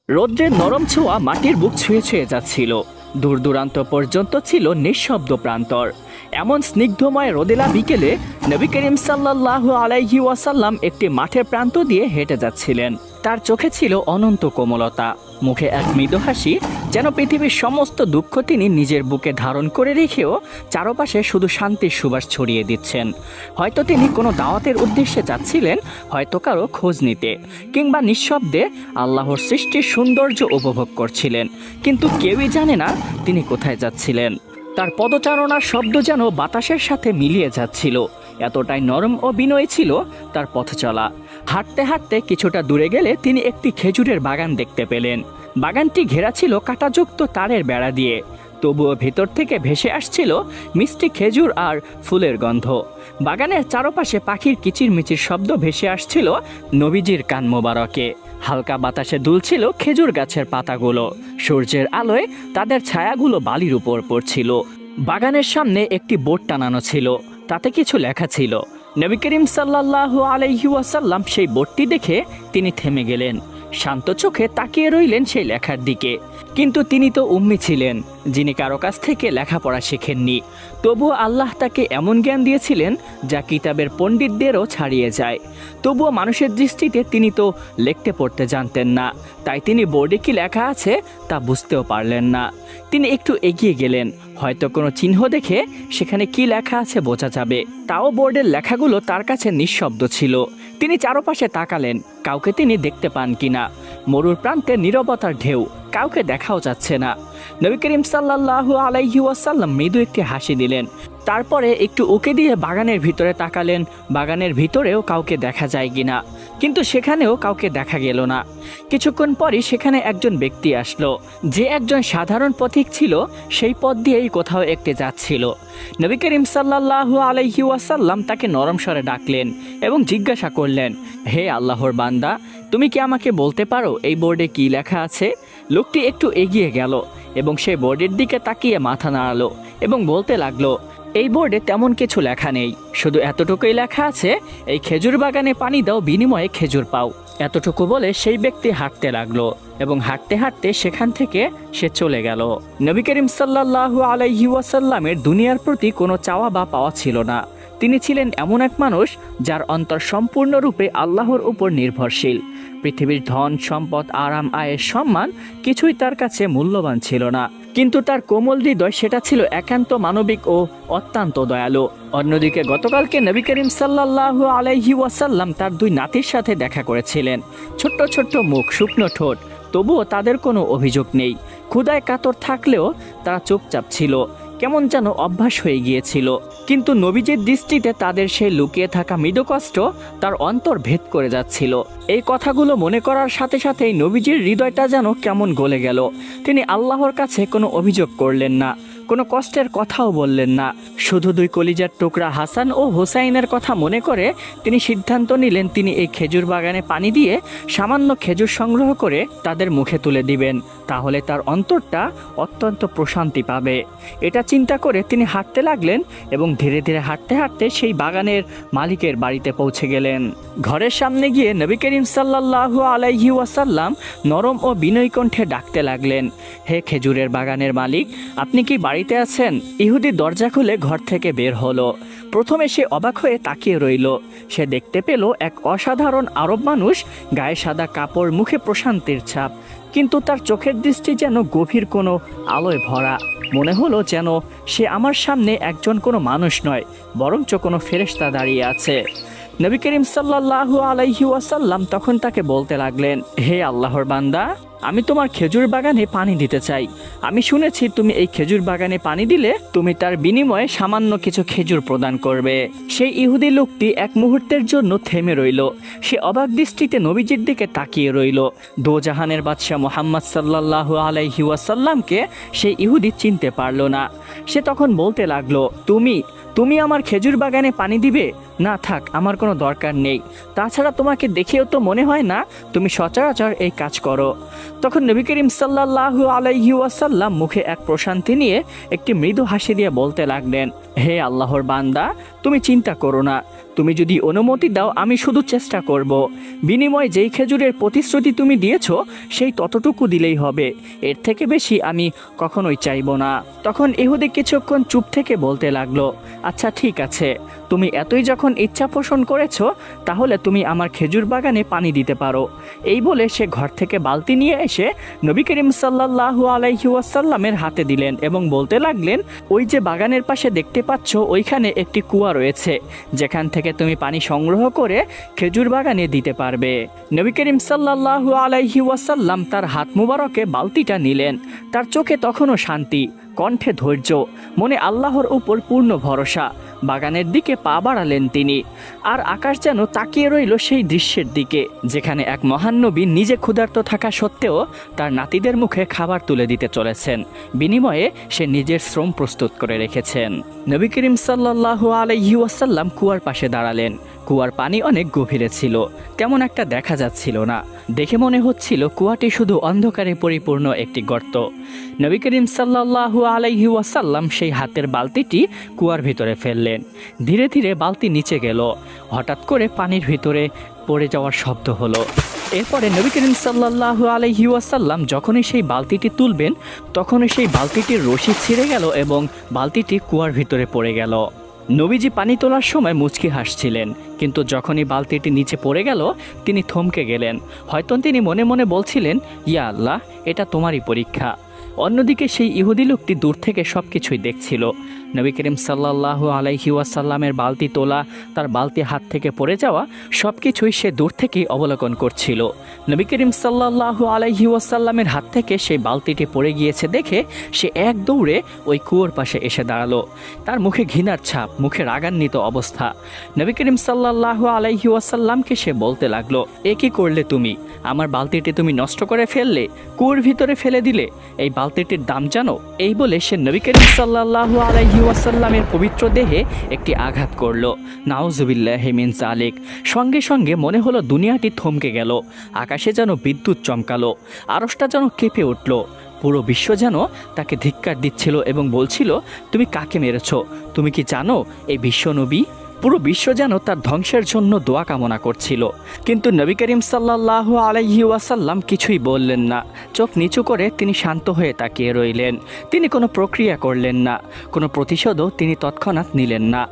রৌদ্রের নরম ছোঁয়া মাটির বুক ছুঁয়ে ছুঁয়ে যাচ্ছিল। দূর দূরান্ত পর্যন্ত ছিল নিঃশব্দ প্রান্তর। এমন স্নিগ্ধময় রোদেলা বিকেলে নবী করিম সাল্লাল্লাহু আলাইহি ওয়াসাল্লাম একটি মাঠের প্রান্ত দিয়ে হেঁটে যাচ্ছিলেন। তার চোখে ছিল অনন্ত কোমলতা, মুখে এক মৃদু হাসি, যেন পৃথিবীর সমস্ত দুঃখ তিনি নিজের বুকে ধারণ করে রেখেও চারপাশে শুধু শান্তির সুবাস ছড়িয়ে দিচ্ছেন। হয়তো তিনি কোনো দাওয়াতের উদ্দেশ্যে যাচ্ছিলেন, হয়তো কারো খোঁজ নিতে, কিংবা নিঃশব্দে আল্লাহর সৃষ্টির সৌন্দর্য উপভোগ করছিলেন। কিন্তু কেউই জানে না তিনি কোথায় যাচ্ছিলেন। তার পদচারণার শব্দ যেন বাতাসের সাথে মিলিয়ে যাচ্ছিল, এতটাই নরম ও বিনয়ী ছিল তার পথ চলা। হাঁটতে হাঁটতে কিছুটা দূরে গেলে তিনি একটি খেজুরের বাগান দেখতে পেলেন। বাগানটি ঘেরা ছিল কাঁটাযুক্ত তারের বেড়া দিয়ে, তবুও ভেতর থেকে ভেসে আসছিল মিষ্টি খেজুর আর ফুলের গন্ধ। বাগানের চারপাশে পাখির কিচিরমিচির শব্দ ভেসে আসছিল নবীজির কান মোবারকে। হালকা বাতাসে দুলছিল খেজুর গাছের পাতাগুলো, সূর্যের আলোয় তাদের ছায়াগুলো বালির উপর পড়ছিল। বাগানের সামনে একটি বোর্ড টানানো ছিল, তাতে কিছু লেখা ছিল। নবী করিম সাল্লাল্লাহু আলাইহি ওয়াসাল্লাম সেই বোর্ডটি দেখে তিনি থেমে গেলেন, শান্ত চোখে তাকিয়ে রইলেন সেই লেখার দিকে। কিন্তু তিনি তো উম্মি ছিলেন, যিনি কারো কাছ থেকে লেখাপড়া শেখেননি। তবুও আল্লাহ তাকে এমন জ্ঞান দিয়েছিলেন যা কিতাবের পণ্ডিতদেরও ছাড়িয়ে যায়। তবুও মানুষের দৃষ্টিতে তিনি তো লিখতে পড়তে জানতেন না, তাই তিনি বোর্ডে কি লেখা আছে তা বুঝতেও পারলেন না। তিনি একটু এগিয়ে গেলেন, হয়তো কোনো চিহ্ন দেখে সেখানে কি লেখা আছে বোঝা যাবে। তাও বোর্ডের লেখাগুলো তার কাছে নিঃশব্দ ছিল। তিনি চারপাশে তাকালেন, কাউকে তিনি দেখতে পান কিনা। মরুর প্রান্তে নীরবতার ঢেউ, কাউকে দেখাও যাচ্ছে না। নবী করিম সাল্লাল্লাহু আলাইহি ওয়াসাল্লাম মৃদু একটি হাসি দিলেন, তারপরে একটু উঁকি দিয়ে বাগানের ভিতরে তাকালেন। বাগানের ভিতরেও কাউকে দেখা যায় কিনা, কিন্তু সেখানেও কাউকে দেখা গেল না। কিছুক্ষণ পরই সেখানে একজন ব্যক্তি আসলো, যে একজন সাধারণ পথিক ছিল, সেই পথ দিয়েই কোথাও একটি যাচ্ছিল। নবী করিম সাল্লাল্লাহু আলাইহি ওয়াসাল্লাম তাকে নরম স্বরে ডাকলেন এবং জিজ্ঞাসা করলেন, হে আল্লাহর বান্দা, তুমি কি আমাকে বলতে পারো এই বোর্ডে কি লেখা আছে? লোকটি একটু এগিয়ে গেল এবং সেই বোর্ডের দিকে তাকিয়ে মাথা নাড়ালো এবং বলতে লাগলো, এই বোর্ডে তেমন কিছু লেখা নেই, শুধু এতটুকুই লেখা আছে, এই খেজুর বাগানে পানি দাও, বিনিময়ে খেজুর পাও। এতটুকু বলে সেই ব্যক্তি হাঁটতে লাগলো এবং হাঁটতে হাঁটতে সেখান থেকে সে চলে গেল। নবী করিম সাল্লাল্লাহু আলাইহি ওয়াসাল্লামের দুনিয়ার প্রতি কোনো চাওয়া বা পাওয়া ছিল না। তিনি ছিলেন এমন এক মানুষ যার অন্তর সম্পূর্ণরূপে আল্লাহর উপর নির্ভরশীল। পৃথিবীর ধন সম্পদ, আরাম, আয়ের, সম্মান কিছুই তার কাছে মূল্যবান ছিল না, কিন্তু তার কোমল হৃদয় সেটা ছিল একান্ত মানবিক ও অত্যন্ত দয়ালু। অন্যদিকে গতকালকে নবী করিম সাল্লাল্লাহু আলাইহি ওয়াসাল্লাম তার দুই নাতির সাথে দেখা করেছিলেন। ছোট্ট ছোট্ট মুখ, শুকনো ঠোঁট, তবুও তাদের কোনো অভিযোগ নেই। ক্ষুধায় কাতর থাকলেও তারা চুপচাপ ছিল, কেমন যেন অভ্যাস হয়ে গিয়েছিল। কিন্তু নবীজির দৃষ্টিতে তাদের সেই লুকিয়ে থাকা মৃদু কষ্ট তার অন্তর ভেদ করে যাচ্ছিল। এই কথাগুলো মনে করার সাথে সাথেই নবীজির হৃদয়টা যেন কেমন গলে গেল। তিনি আল্লাহর কাছে কোনো অভিযোগ করলেন না, কোনো কষ্টের কথাও বললেন না। শুধু দুই কলিজার টুকরা হাসান ও হোসাইনের কথা মনে করে তিনি সিদ্ধান্ত নিলেন তিনি এই খেজুর বাগানে পানি দিয়ে সামান্য খেজুর সংগ্রহ করে তাদের মুখে তুলে দিবেন, তাহলে তার অন্তরটা অত্যন্ত প্রশান্তি পাবে। এটা চিন্তা করে তিনি হাঁটতে লাগলেন এবং ধীরে ধীরে হাঁটতে হাঁটতে সেই বাগানের মালিকের বাড়িতে পৌঁছে গেলেন। ঘরের সামনে গিয়ে নবী করিম সাল্লাল্লাহু আলাইহি ওয়াসাল্লাম নরম ও বিনয়ী কণ্ঠে ডাকতে লাগলেন, হে খেজুরের বাগানের মালিক, আপনি কি বাড়িতে আছেন? ইহুদি দরজা খুলে ঘর থেকে বের হলো। প্রথমে সে অবাক হয়ে তাকিয়ে রইল। সে দেখতে পেল এক অসাধারণ আরব মানুষ, গায়ে সাদা কাপড়, মুখে প্রশান্তির ছাপ, কিন্তু তার চোখের দৃষ্টি যেন গভীর কোনো আলোয় ভরা। মনে হলো যেন সে আমার সামনে একজন কোনো মানুষ নয়, বরঞ্চ কোনো ফেরেশতা দাঁড়িয়ে আছে। নবী করিম সাল্লাল্লাহু আলাইহি ওয়াসাল্লাম তখন তাকে বলতে লাগলেন, হে আল্লাহর বান্দা, আমি তোমার খেজুর বাগানে পানি দিতে চাই। আমি শুনেছি তুমি এই খেজুর বাগানে পানি দিলে তুমি তার বিনিময়ে সামান্য কিছু খেজুর প্রদান করবে। সেই ইহুদি লোকটি এক মুহূর্তের জন্য থেমে রইল। সে অবাক দৃষ্টিতে নবীজির দিকে তাকিয়ে রইল। দোজাহানের বাদশাহ মুহাম্মদ সাল্লাল্লাহু আলাইহি ওয়াসাল্লামকে সেই ইহুদি চিনতে পারল না। সে তখন বলতে লাগলো, তুমি আমার খেজুর বাগানে পানি দিবে? না থাক, আমার কোনো দরকার নেই, তাছাড়া তোমাকে দেখেও তো মনে হয় না তুমি সচরাচর এই কাজ করো। তখন নবী করিম সাল্লাল্লাহু আলাইহি ওয়াসাল্লাম মুখে এক প্রশান্তি নিয়ে একটি মৃদু হাসি দিয়ে বলতে লাগলেন, হে আল্লাহর বান্দা, তুমি চিন্তা করো না, তুমি যদি অনুমতি দাও আমি শুধু চেষ্টা করব। বিনিময়ে যেই খেজুরের প্রতিশ্রুতি তুমি দিয়েছ সেই ততটুকু দিলেই হবে, এর থেকে বেশি আমি কখনোই চাইব না। তখন ইহুদি কিছুক্ষণ চুপ থেকে বলতে লাগলো, আচ্ছা ঠিক আছে, তুমি এতই যখন ইচ্ছা পোষণ করেছ তাহলে তুমি আমার খেজুর বাগানে পানি দিতে পারো। এই বলে সে ঘর থেকে বালতি নিয়ে এসে নবী করিম সাল্লাল্লাহু আলাইহি ওয়াসাল্লামের হাতে দিলেন এবং বলতে লাগলেন, ওই যে বাগানের পাশে দেখতে পাচ্ছ ওইখানে একটি কুয়া রয়েছে, যেখান থেকে তুমি পানি সংগ্রহ করে খেজুর বাগানে দিতে পারবে। নবী করিম সাল্লাল্লাহু আলাইহি ওয়াসাল্লাম তার হাত মুবারকে বালতিটা নিলেন। তার চোখে তখনও শান্তি, কণ্ঠে ধৈর্য, মনে আল্লাহর উপর পূর্ণ ভরসা। বাগানের দিকে পা বাড়ালেন তিনি, আর আকাশ যেন তাকিয়ে রইল সেই দৃশ্যের দিকে যেখানে এক মহান নবী নিজে ক্ষুধার্ত থাকা সত্ত্বেও তার নাতিদের মুখে খাবার তুলে দিতে চলেছেন, বিনিময়ে সে নিজের শ্রম প্রস্তুত করে রেখেছেন। নবী করিম সাল্লাল্লাহু আলাইহি ওয়াসাল্লাম কুয়ার পাশে দাঁড়ালেন। কুয়ার পানি অনেক গভীরে ছিল, তেমন একটা দেখা যাচ্ছিল না, দেখে মনে হচ্ছিল কুয়াটি শুধু অন্ধকারে পরিপূর্ণ একটি গর্ত। নবী করিম সাল্লাল্লাহু আলাইহি ওয়াসাল্লাম সেই হাতের বালতিটি কুয়ার ভিতরে ফেললেন। ধীরে ধীরে বালতি নিচে গেল। হঠাৎ করে পানির ভিতরে পড়ে যাওয়ার শব্দ হলো। এরপরে নবী করিম সাল্লাল্লাহু আলাইহি ওয়াসাল্লাম যখনই সেই বালতিটি তুলবেন তখনই সেই বালতিটির রশি ছিঁড়ে গেল এবং বালতিটি কুয়ার ভিতরে পড়ে গেল। নবীজি পানি তোলার সময় মুচকি হাসছিলেন, কিন্তু যখনই বালতিটি নিচে পড়ে গেল তিনি থমকে গেলেন। হয়তো তিনি মনে মনে বলছিলেন, ইয়া আল্লাহ, এটা তোমারই পরীক্ষা। অন্যদিকে সেই ইহুদি লোকটি দূর থেকে সব কিছুই দেখছিল। নবী করিম সাল্লাল্লাহু আলাইহি ওয়াসাল্লামের বালতি তোলা, তার বালতি হাত থেকে পড়ে যাওয়া, সব কিছুই সে দূর থেকেই অবলোকন করছিল। নবী করিম সাল্লাল্লাহু আলাইহি ওয়াসাল্লামের হাত থেকে সেই বালতিটি পড়ে গিয়েছে দেখে সে এক দৌড়ে ওই কুয়োর পাশে এসে দাঁড়ালো। তার মুখে ঘৃণার ছাপ, মুখে রাগান্বিত অবস্থা। নবী করিম সাল্লাল্লাহু আলাইহি ওয়াসাল্লামকে সে বলতে লাগলো, এ কি করলে তুমি? আমার বালতিটি তুমি নষ্ট করে ফেললে, কুয়োর ভিতরে ফেলে দিলে। এই বালতিটির দাম জানো? এই বলে সে নবী করিম সাল্লাল্লাহু আলাইহি ওয়াসাল্লামের পবিত্র দেহে একটি আঘাত করলো। নাউজুবিল্লাহি মিন যালিক। সঙ্গে সঙ্গে মনে হলো দুনিয়াটি থমকে গেল, আকাশে যেন বিদ্যুৎ চমকালো, আরশটা যেন কেঁপে উঠল। পুরো বিশ্ব যেন তাকে ধিক্কার দিচ্ছিল এবং বলছিল, তুমি কাকে মেরেছ? তুমি কি জানো এই বিশ্ব নবী? পুরো বিশ্ব যেন তার ধ্বংসের জন্য দোয়া কামনা করছিল। কিন্তু নবী করিম সাল্লাল্লাহু আলাইহি ওয়াসাল্লাম কিছুই বললেন না। চোখ নিচু করে তিনি শান্ত হয়ে তাকিয়ে রইলেন। তিনি কোনো প্রক্রিয়া করলেন না, কোনো প্রতিশোধও তিনি তৎক্ষণাৎ নিলেন না।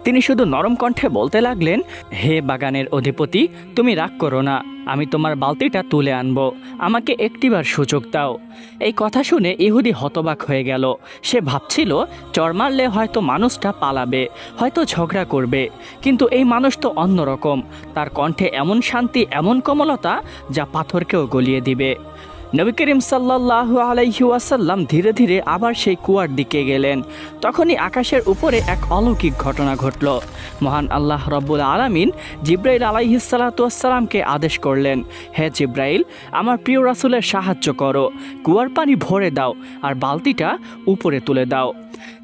তিনি শুধু নরম কণ্ঠে বলতে লাগলেন, হে বাগানের অধিপতি, তুমি রাগ করো না, আমি তোমার বালতিটা তুলে আনবো, আমাকে একটিবার সুযোগ দাও। এই কথা শুনে ইহুদি হতবাক হয়ে গেল। সে ভাবছিল চর মারলে হয়তো মানুষটা পালাবে, হয়তো ঝগড়া করবে, কিন্তু এই মানুষ তো অন্যরকম। তার কণ্ঠে এমন শান্তি, এমন কোমলতা যা পাথরকেও গলিয়ে দিবে। নবী করিম সাল্লাল্লাহু আলাইহি ওয়াসাল্লাম ধীরে ধীরে আবার সেই কুয়ার দিকে গেলেন। তখনই আকাশের উপরে এক অলৌকিক ঘটনা ঘটল। মহান আল্লাহ রব্বুল আলামিন জিব্রাইল আলাইহিস সালাতু ওয়াস সালামকে আদেশ করলেন, হে জিব্রাইল, আমার প্রিয় রাসূলের সাহায্য করো, কুয়ার পানি ভরে দাও আর বালতিটা উপরে তুলে দাও।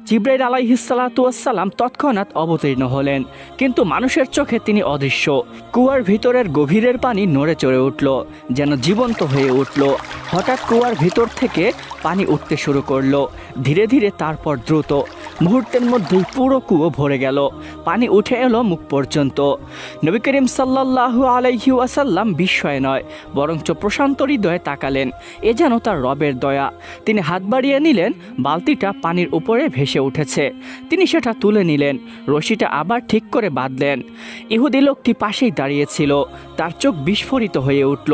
জিব্রাইল আলাইহিস সালাতু ওয়াস সালাম তৎক্ষণাৎ অবতীর্ণ হলেন, কিন্তু মানুষের চোখে তিনি অদৃশ্য। কুয়ার ভিতরের গভীরের পানি নড়ে চড়ে উঠল, যেন জীবন্ত হয়ে উঠল। হঠাৎ কুয়ার ভিতর থেকে পানি উঠতে শুরু করলো, ধীরে ধীরে, তারপর দ্রুত। মুহূর্তের মধ্যেই পুরো কুয়ো ভরে গেল, পানি উঠে এলো মুখ পর্যন্ত। নবী করিম সাল্লাল্লাহু আলাইহি ওয়াসাল্লাম বিস্ময়ে নয় বরঞ্চ প্রশান্ত হৃদয়ে তাকালেন। এ যেন তার রবের দয়া। তিনি হাত বাড়িয়ে নিলেন, বালতিটা পানির উপরে ভেসে উঠেছে। তিনি সেটা তুলে নিলেন, রশিটা আবার ঠিক করে বাঁধলেন। ইহুদি লোকটি পাশেই দাঁড়িয়েছিল, তার চোখ বিস্ফোরিত হয়ে উঠল,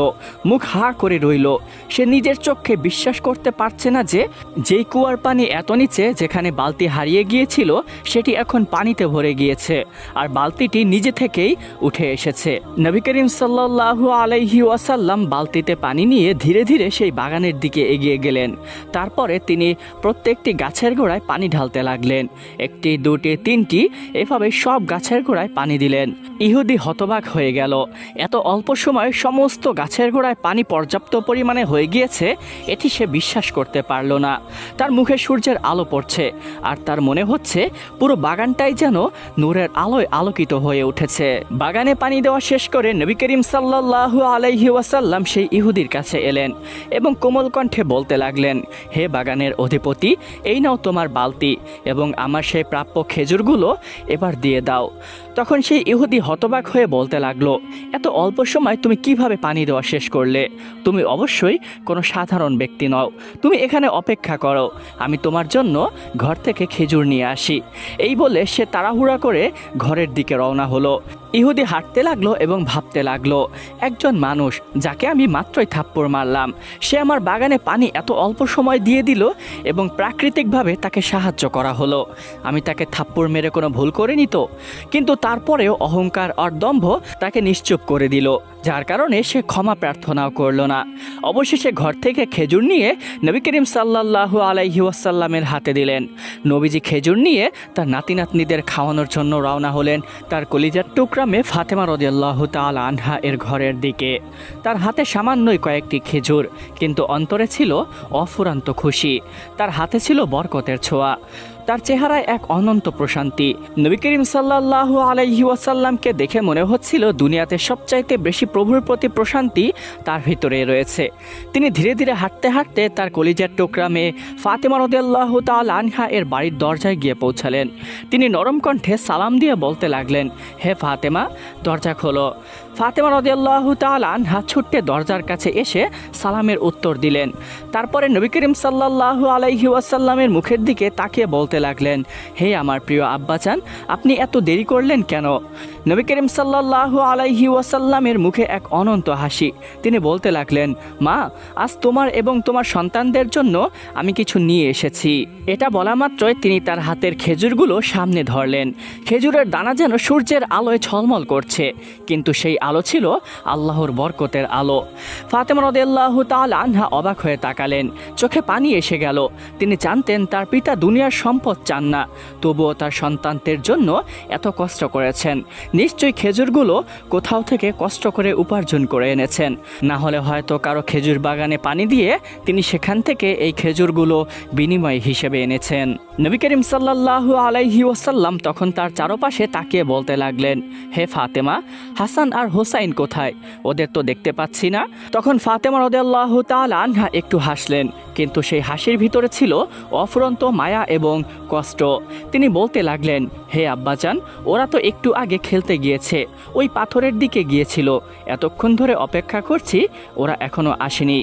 মুখ হা করে রইল। সে নিজের চোখে বিশ্বাস করতে পারছে না যে যেই কুয়ার পানি এত নিচে, যেখানে বালতি হারিয়ে গিয়েছিল, সেটি এখন পানিতে ভরে গিয়েছে আর বালতিটি নিজে থেকেই উঠে এসেছে। নবী করিম সাল্লাল্লাহু আলাইহি ওয়াসাল্লাম বালতিতে পানি নিয়ে ধীরে ধীরে সেই বাগানের দিকে এগিয়ে গেলেন। তারপরে তিনি প্রত্যেকটি গাছের গোড়ায় পানি ঢালতে লাগলেন। একটি, দুটি, তিনটি, এভাবে সব গাছের গোড়ায় পানি দিলেন। ইহুদি হতবাক হয়ে গেল। এত অল্প সময়ে সমস্ত গাছের গোড়ায় পানি পর্যাপ্ত পরিমাণে হয়ে গিয়েছে, এটি সে বিশ্বাস করতে পারল না। তার মুখে সূর্যের আলো পড়ছে আর তার তার মনে হচ্ছে পুরো বাগানটাই যেন নূরের আলোয় আলোকিত হয়ে উঠেছে। বাগানে পানি দেওয়া শেষ করে নবী করিম সাল্লাল্লাহু আলাইহি ওয়াসাল্লাম সেই ইহুদির কাছে এলেন এবং কোমল কণ্ঠে বলতে লাগলেন, হে বাগানের অধিপতি, এই নাও তোমার বালতি এবং আমার সেই প্রাপ্য খেজুরগুলো এবার দিয়ে দাও। তখন সেই ইহুদি হতবাক হয়ে বলতে লাগলো, এত অল্প সময় তুমি কিভাবে পানি দেওয়া শেষ করলে? তুমি অবশ্যই কোনো সাধারণ ব্যক্তি নও, তুমি এখানে অপেক্ষা করো, আমি তোমার জন্য ঘর থেকে খেজুর নিয়ে আসি। এই বলে সে তাড়াহুড়া করে ঘরের দিকে রওনা হলো। ইহুদি হাঁটতে লাগলো এবং ভাবতে লাগলো, একজন মানুষ যাকে আমি মাত্রই থাপ্পড় মারলাম, সে আমার বাগানে পানি এত অল্প সময় দিয়ে দিল এবং প্রাকৃতিকভাবে তাকে সাহায্য করা হলো। আমি তাকে থাপ্পড় মেরে কোনো ভুল করিনি তো? কিন্তু তারপরেও অহংকার আর দম্ভ তাকে নিশ্চুপ করে দিল, যার কারণে সে ক্ষমা প্রার্থনাও করল না। অবশেষে ঘর থেকে খেজুর নিয়ে নবী করিম সাল্লাল্লাহু আলাইহি ওয়াসাল্লামের হাতে দিলেন। নবীজি খেজুর নিয়ে তার নাতি নাতনিদের খাওয়ানোর জন্য রওনা হলেন তার কলিজার টুকরা মেয়ে ফাতেমা রাদিয়াল্লাহু তাআলা আনহা এর ঘরের দিকে। তার হাতে সামান্যই কয়েকটি খেজুর, কিন্তু অন্তরে ছিল অফুরান্ত খুশি। তার হাতে ছিল বরকতের ছোঁয়া, তার চেহারায় এক অনন্ত প্রশান্তি। নবী করিম সাল্লাল্লাহু আলাইহি ওয়াসাল্লামকে দেখে মনে হচ্ছিল দুনিয়াতে সবচাইতে বেশি প্রভুর প্রতি প্রশান্তি তার ভিতরে রয়েছে। তিনি ধীরে ধীরে হাঁটতে হাঁটতে তার কলিজার টুকরা মেয়ে ফাতেমা রাদিয়াল্লাহু তাআলা আনহা এর বাড়ির দরজায় গিয়ে পৌঁছালেন। তিনি নরম কণ্ঠে সালাম দিয়ে বলতে লাগলেন, হে ফাতেমা, দরজা খোলো। ফাতেমা রাদিয়াল্লাহু তাআলা আনহা ছুটে দরজার কাছে এসে সালামের উত্তর দিলেন। তারপরে নবী করিম সাল্লাল্লাহু আলাইহি ওয়াসাল্লামের মুখের দিকে তাকিয়ে বলতে লাগলেন, হে আমার প্রিয় আব্বাজান, আপনি এত দেরি করলেন কেন? নবী করিম সাল্লাল্লাহু আলাইহি ওয়াসাল্লামের মুখে এক অনন্ত হাসি। তিনি বলতে লাগলেন, মা, আজ তোমার এবং তোমার সন্তানদের জন্য আমি কিছু নিয়ে এসেছি। এটা বলা মাত্রই তিনি তার হাতের খেজুরগুলো সামনে ধরলেন। খেজুরের দানা যেন সূর্যের আলোয় ঝলমল করছে, কিন্তু সেই আলো ছিল আল্লাহর বরকতের আলো। ফাতেমা রাদিয়াল্লাহু তাআলা আনহা অবাক হয়ে তাকালেন, চোখে পানি এসে গেল। তিনি জানতেন তার পিতা দুনিয়ার সম্পদ চান না, তবুও তার সন্তানদের জন্য এত কষ্ট করেছেন। নিশ্চয়ই খেজুরগুলো কোথাও থেকে কষ্ট করে উপার্জন করে এনেছেন, না হলে হয়তো কারো খেজুর বাগানে পানি দিয়ে তিনি সেখান থেকে এই খেজুরগুলো বিনিময় হিসেবে এনেছেন। নবী করিম সাল্লাল্লাহু আলাইহি ওয়াসাল্লাম তখন তার চারপাশে তাকিয়ে বলতে লাগলেন, হে ফাতেমা, হাসান আর হোসাইন কোথায়? ওদের তো দেখতে পাচ্ছি না। তখন ফাতেমা রাদিয়াল্লাহু তাআলা আনহা একটু হাসলেন, কিন্তু সেই হাসির ভিতরে ছিল অফুরন্ত মায়া এবং কষ্ট। তিনি বলতে লাগলেন, হে আব্বাজান, ওরা তো একটু আগে খেলতে গিয়েছে, ওই পাথরের দিকে গিয়েছিল। এতক্ষণ ধরে অপেক্ষা করছি, ওরা এখনো আসেনি।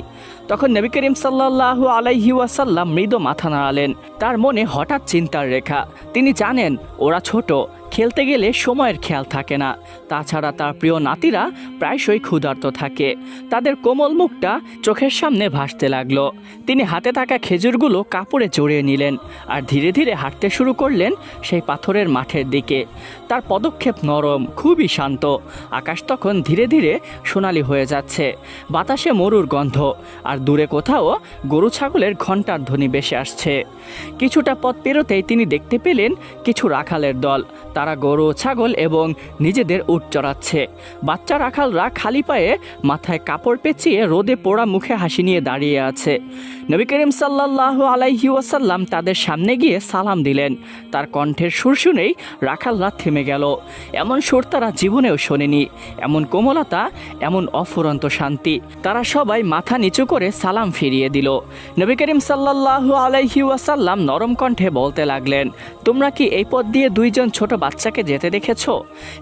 তখন নবী করিম সাল্লাল্লাহু আলাইহি ওয়াসাল্লাম মৃদু মাথা নাড়ালেন। তার মনে হঠাৎ চিন্তার রেখা। তিনি জানেন ওরা ছোট, খেলতে গেলে সময়ের খেয়াল থাকে না। তাছাড়া তার প্রিয় নাতিরা প্রায়শই ক্ষুধার্ত থাকে। তাদের কোমল মুখটা চোখের সামনে ভাসতে লাগলো। তিনি হাতে থাকা খেজুরগুলো কাপড়ে জড়িয়ে নিলেন আর ধীরে ধীরে হাঁটতে শুরু করলেন সেই পাথরের মাঠের দিকে। তার পদক্ষেপ নরম, খুবই শান্ত। আকাশ তখন ধীরে ধীরে সোনালি হয়ে যাচ্ছে, বাতাসে মরুর গন্ধ, আর দূরে কোথাও গরু ছাগলের ঘণ্টার ধ্বনি ভেসে আসছে। কিছুটা পথ পেরোতেই তিনি দেখতে পেলেন কিছু রাখালের দল। তারা গরু, ছাগল এবং নিজেদের উট চড়াচ্ছে। বাচ্চা রাখালরা খালি পায়ে মাথায় কাপড় পেঁচিয়ে রোদে পোড়া মুখে হাসি নিয়ে দাঁড়িয়ে আছে। নবী করিম সাল্লাল্লাহু আলাইহি ওয়াসাল্লাম তাদের সামনে গিয়ে সালাম দিলেন। তার কণ্ঠের সুর শুনেই রাখালরা থেমে গেল। এমন সুর তারা জীবনেও শোনেনি, এমন কোমলতা, এমন অফুরন্ত শান্তি। তারা সবাই মাথা নিচু করে সালাম ফিরিয়ে দিল। নবী করিম সাল্লাল্লাহু আলাইহি ওয়াসাল্লাম নরম কণ্ঠে বলতে লাগলেন, তোমরা কি এই পথ দিয়ে দুইজন ছোট বাচ্চাকে যেতে দেখেছো?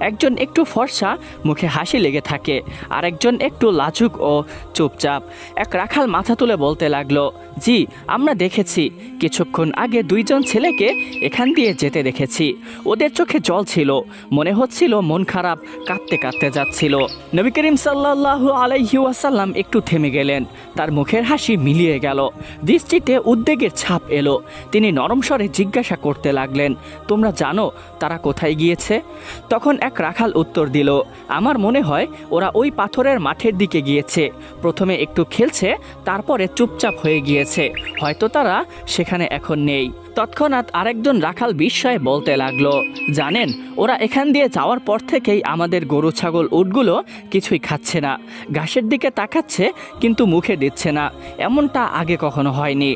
একজন একটু ফর্সা, মুখে হাসি লেগে থাকে, আর একজন একটু লাজুক ও চুপচাপ। এক রাখাল মাথা তুলে বলতে লাগলো, জি, আমরা দেখেছি। কিছুক্ষণ আগে দুইজন ছেলেকে এখান দিয়ে যেতে দেখেছি। ওদের চোখে জল ছিল, মনে হচ্ছিল মন খারাপ, কাঁদতে কাঁদতে যাচ্ছিল। নবী করিম সাল্লাল্লাহু আলাইহি ওয়াসাল্লাম একটু থেমে গেলেন। তার মুখের হাসি মিলিয়ে গেল, দৃষ্টিতে উদ্বেগের ছাপ এলো। তিনি নরম স্বরে জিজ্ঞাসা করতে লাগলেন, তোমরা জানো তারা কোথায় গিয়েছে? তখন এক রাখাল উত্তর দিল, আমার মনে হয় ওরা ওই পাথরের মাঠের দিকে গিয়েছে। প্রথমে একটু খেলছে, তারপরে চুপচাপ হয়ে গিয়েছে। হয়তো তারা সেখানে এখন নেই। তৎক্ষণাৎ আরেকজন রাখাল বিস্ময়ে বলতে লাগলো, জানেন, ওরা এখান দিয়ে যাওয়ার পর থেকেই আমাদের গরু, ছাগল, উটগুলো কিছুই খাচ্ছে না। ঘাসের দিকে তাকাচ্ছে কিন্তু মুখে দিচ্ছে না। এমনটা আগে কখনো হয়নি।